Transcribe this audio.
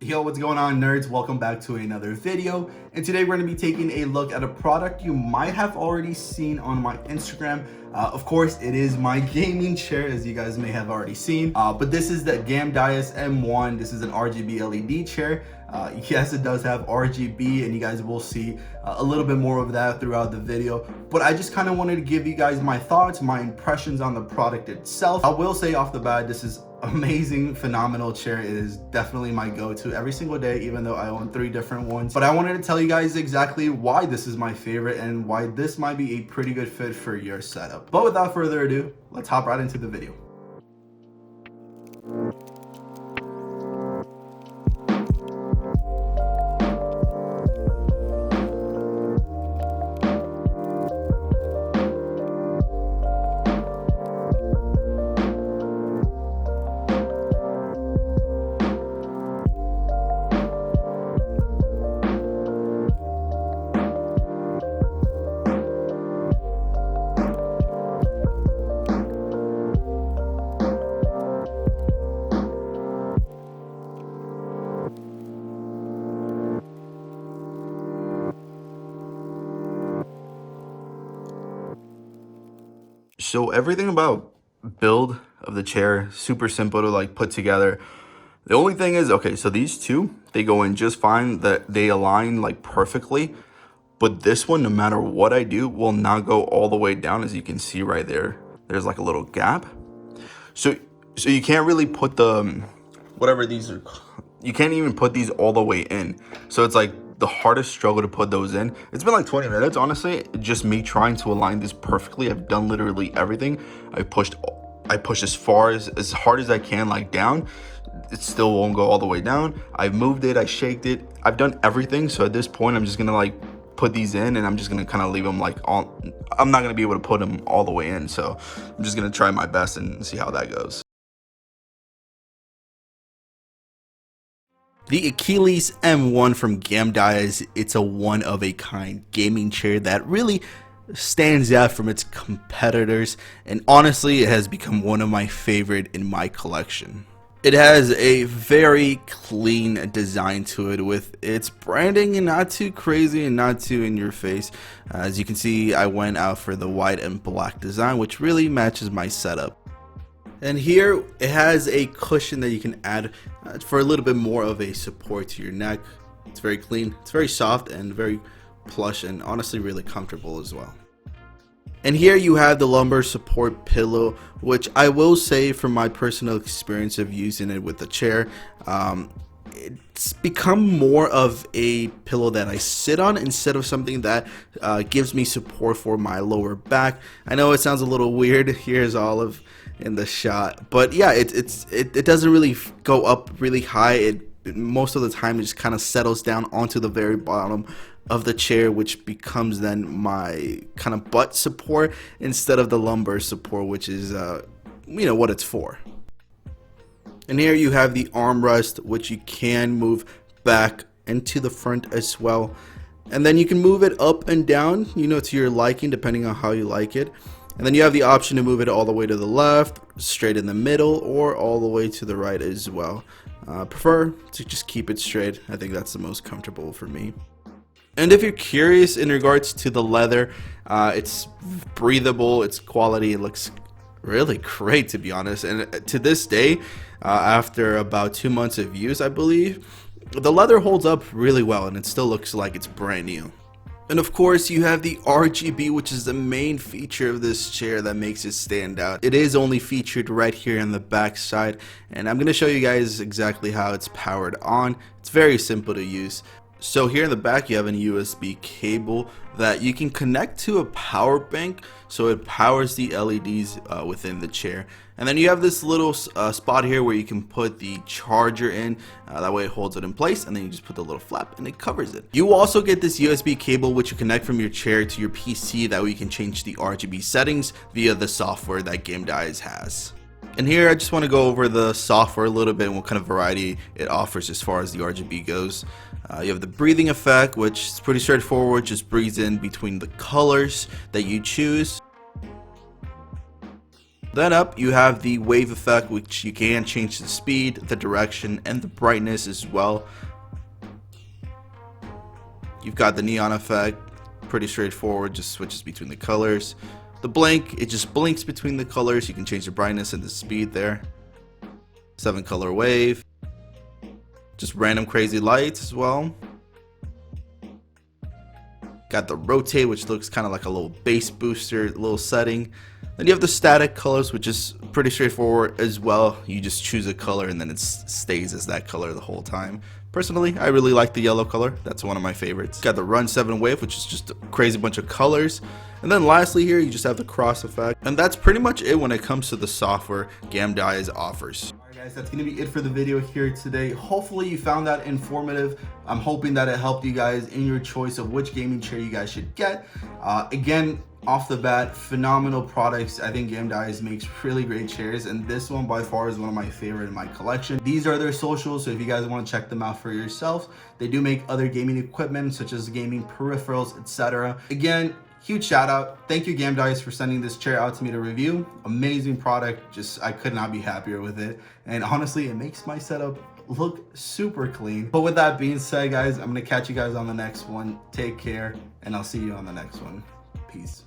Yo, what's going on, nerds? Welcome back to another video, and today we're going to be taking a look at a product you might have already seen on my Instagram. Of course, it is my gaming chair, as you guys may have already seen, but this is the Gamdias M1. This is an RGB LED chair. Yes, it does have RGB, and you guys will see a little bit more of that throughout the video, but I just kind of wanted to give you guys my thoughts, my impressions on the product itself. I will say off the bat, this is amazing, phenomenal chair. It is definitely my go-to every single day, even though I own 3 different ones. But I wanted to tell you guys exactly why this is my favorite and why this might be a pretty good fit for your setup. But without further ado, let's hop right into the video. So everything about build of the chair, super simple to like put together. The only thing is, okay, so these two, they go in just fine, that they align like perfectly, but this one, no matter what I do, will not go all the way down. As you can see right there, there's like a little gap. So you can't really put the, whatever these are, you can't even put these all the way in. So it's like the hardest struggle to put those in. It's been like 20 minutes, honestly, just me trying to align this perfectly. I've done literally everything. I pushed as hard as I can, like down. It still won't go all the way down. I've moved it, I shaked it. I've done everything. So at this point, I'm just gonna like put these in, and I'm just gonna kind of leave them like all, I'm not gonna be able to put them all the way in. So I'm just gonna try my best and see how that goes. The Achilles M1 from Gamdias, it's a one-of-a-kind gaming chair that really stands out from its competitors, and honestly, it has become one of my favorite in my collection. It has a very clean design to it with its branding, and not too crazy and not too in your face. As you can see, I went out for the white and black design, which really matches my setup. And here it has a cushion that you can add for a little bit more of a support to your neck. It's very clean, it's very soft and very plush, and honestly really comfortable as well. And here you have the lumbar support pillow, which I will say from my personal experience of using it with the chair, it's become more of a pillow that I sit on instead of something that gives me support for my lower back. I know it sounds a little weird. Here's Olive in the shot, but yeah, it doesn't really go up really high. Most of the time it just kind of settles down onto the very bottom of the chair, which becomes then my kind of butt support instead of the lumbar support, which is what it's for. And here you have the armrest, which you can move back and to the front as well, and then you can move it up and down, to your liking, depending on how you like it. And then you have the option to move it all the way to the left, straight in the middle, or all the way to the right as well. Prefer to just keep it straight. I think that's the most comfortable for me. And if you're curious in regards to the leather, it's breathable, it's quality, it looks really great, to be honest. And to this day, after about 2 months of use, I believe, the leather holds up really well, and it still looks like it's brand new. And of course, you have the RGB, which is the main feature of this chair that makes it stand out. It is only featured right here on the back side, and I'm going to show you guys exactly how it's powered on. It's very simple to use. So here in the back, you have a USB cable that you can connect to a power bank, so it powers the LEDs within the chair. And then you have this little spot here where you can put the charger in, that way it holds it in place, and then you just put the little flap and it covers it. You also get this USB cable which you connect from your chair to your PC, that way you can change the RGB settings via the software that Gamdias has. And here I just want to go over the software a little bit and what kind of variety it offers as far as the RGB goes. You have the breathing effect, which is pretty straightforward, just breathes in between the colors that you choose. Then up you have the wave effect, which you can change the speed, the direction, and the brightness as well. You've got the neon effect, pretty straightforward, just switches between the colors. The blink, it just blinks between the colors. You can change the brightness and the speed there. 7-color wave, just random crazy lights as well. Got the rotate, which looks kind of like a little bass booster, little setting. Then you have the static colors, which is pretty straightforward as well. You just choose a color and then it stays as that color the whole time. Personally, I really like the yellow color. That's one of my favorites. Got the Run 7 wave, which is just a crazy bunch of colors. And then lastly here, you just have the cross effect. And that's pretty much it when it comes to the software Gamdias offers. Alright guys, that's going to be it for the video here today. Hopefully you found that informative. I'm hoping that it helped you guys in your choice of which gaming chair you guys should get. Again, off the bat, phenomenal products. I think Gamdias makes really great chairs, and this one by far is one of my favorite in my collection. These are their socials, so if you guys want to check them out for yourselves. They do make other gaming equipment such as gaming peripherals, etc. Again, huge shout out. Thank you Gamdias for sending this chair out to me to review. Amazing product. Just I could not be happier with it, and honestly it makes my setup look super clean. But with that being said guys, I'm gonna catch you guys on the next one. Take care, and I'll see you on the next one. Peace.